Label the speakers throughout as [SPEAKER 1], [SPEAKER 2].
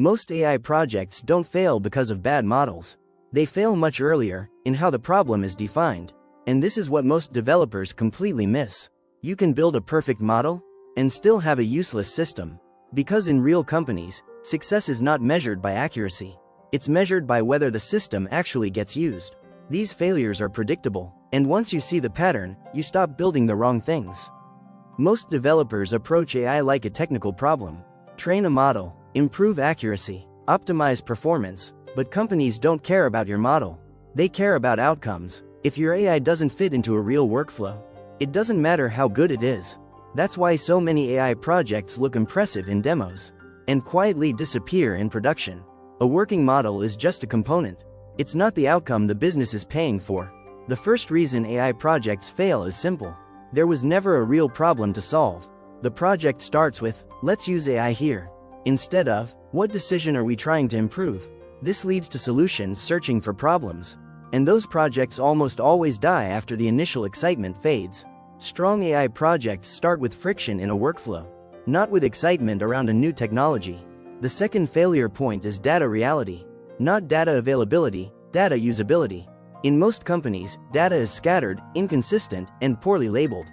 [SPEAKER 1] Most AI projects don't fail because of bad models. They fail much earlier, in how the problem is defined. And this is what most developers completely miss. You can build a perfect model, and still have a useless system. Because in real companies, success is not measured by accuracy. It's measured by whether the system actually gets used. These failures are predictable, and once you see the pattern, you stop building the wrong things. Most developers approach AI like a technical problem. Train a model, improve accuracy, optimize performance, but companies don't care about your model. They care about outcomes. If your AI doesn't fit into a real workflow, it doesn't matter how good it is. That's why so many AI projects look impressive in demos, and quietly disappear in production. A working model is just a component. It's not the outcome the business is paying for. The first reason AI projects fail is simple. There was never a real problem to solve. The project starts with, let's use AI here, instead of, what decision are we trying to improve? This leads to solutions searching for problems. And those projects almost always die after the initial excitement fades. Strong AI projects start with friction in a workflow, not with excitement around a new technology. The second failure point is data reality. Not data availability, data usability. In most companies, data is scattered, inconsistent, and poorly labeled.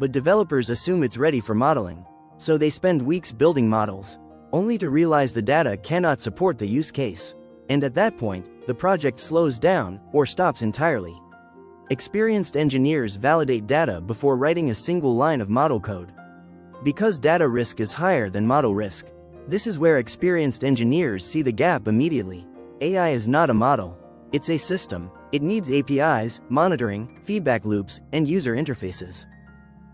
[SPEAKER 1] But developers assume it's ready for modeling, so they spend weeks building models, only to realize the data cannot support the use case. And at that point, the project slows down or stops entirely. Experienced engineers validate data before writing a single line of model code. Because data risk is higher than model risk, this is where experienced engineers see the gap immediately. AI is not a model. It's a system. It needs APIs, monitoring, feedback loops, and user interfaces.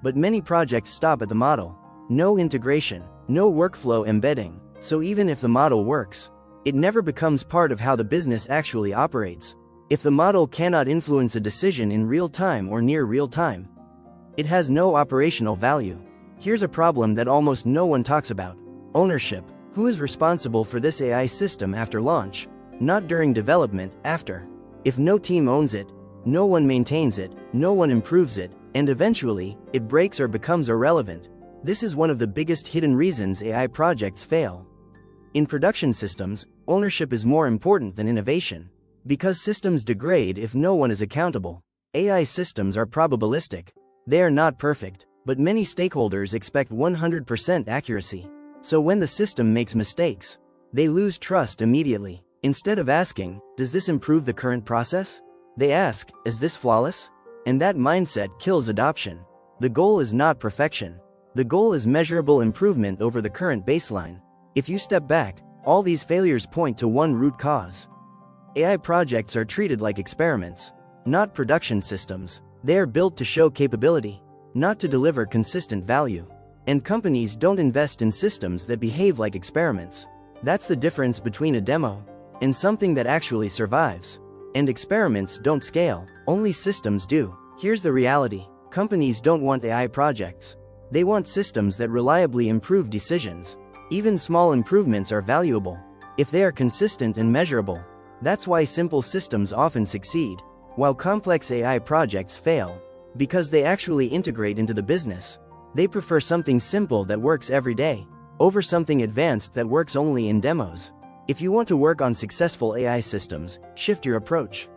[SPEAKER 1] But many projects stop at the model. No integration, no workflow embedding. So even if the model works, it never becomes part of how the business actually operates. If the model cannot influence a decision in real time or near real time, it has no operational value. Here's a problem that almost no one talks about. Ownership. Who is responsible for this AI system after launch? Not during development, after. If no team owns it, no one maintains it, no one improves it, and eventually, it breaks or becomes irrelevant. This is one of the biggest hidden reasons AI projects fail. In production systems, ownership is more important than innovation. Because systems degrade if no one is accountable. AI systems are probabilistic. They are not perfect, but many stakeholders expect 100% accuracy. So when the system makes mistakes, they lose trust immediately. Instead of asking, does this improve the current process? They ask, is this flawless? And that mindset kills adoption. The goal is not perfection. The goal is measurable improvement over the current baseline. If you step back, all these failures point to one root cause. AI projects are treated like experiments, not production systems. They are built to show capability, not to deliver consistent value. And companies don't invest in systems that behave like experiments. That's the difference between a demo and something that actually survives. And experiments don't scale, only systems do. Here's the reality. Companies don't want AI projects. They want systems that reliably improve decisions. Even small improvements are valuable, if they are consistent and measurable. That's why simple systems often succeed, while complex AI projects fail, because they actually integrate into the business. They prefer something simple that works every day, over something advanced that works only in demos. If you want to work on successful AI systems, shift your approach.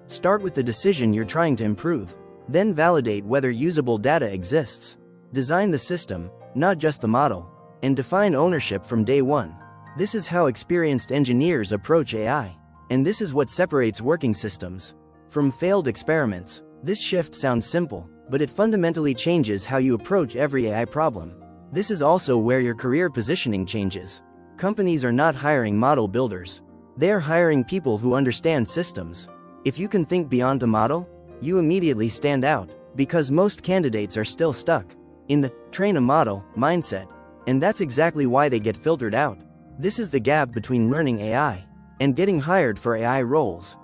[SPEAKER 1] Start with the decision you're trying to improve, then validate whether usable data exists. Design the system, not just the model, and define ownership from day one. This is how experienced engineers approach AI. And this is what separates working systems from failed experiments. This shift sounds simple, but it fundamentally changes how you approach every AI problem. This is also where your career positioning changes. Companies are not hiring model builders. They are hiring people who understand systems. If you can think beyond the model, you immediately stand out, because most candidates are still stuck in the train a model mindset. And that's exactly why they get filtered out. This is the gap between learning AI and getting hired for AI roles.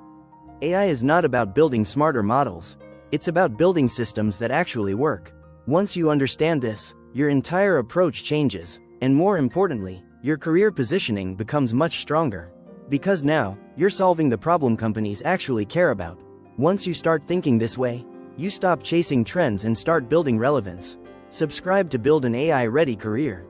[SPEAKER 1] AI is not about building smarter models. It's about building systems that actually work. Once you understand this, your entire approach changes, and more importantly, your career positioning becomes much stronger. Because now, you're solving the problem companies actually care about. Once you start thinking this way, you stop chasing trends and start building relevance. Subscribe to build an AI-ready career.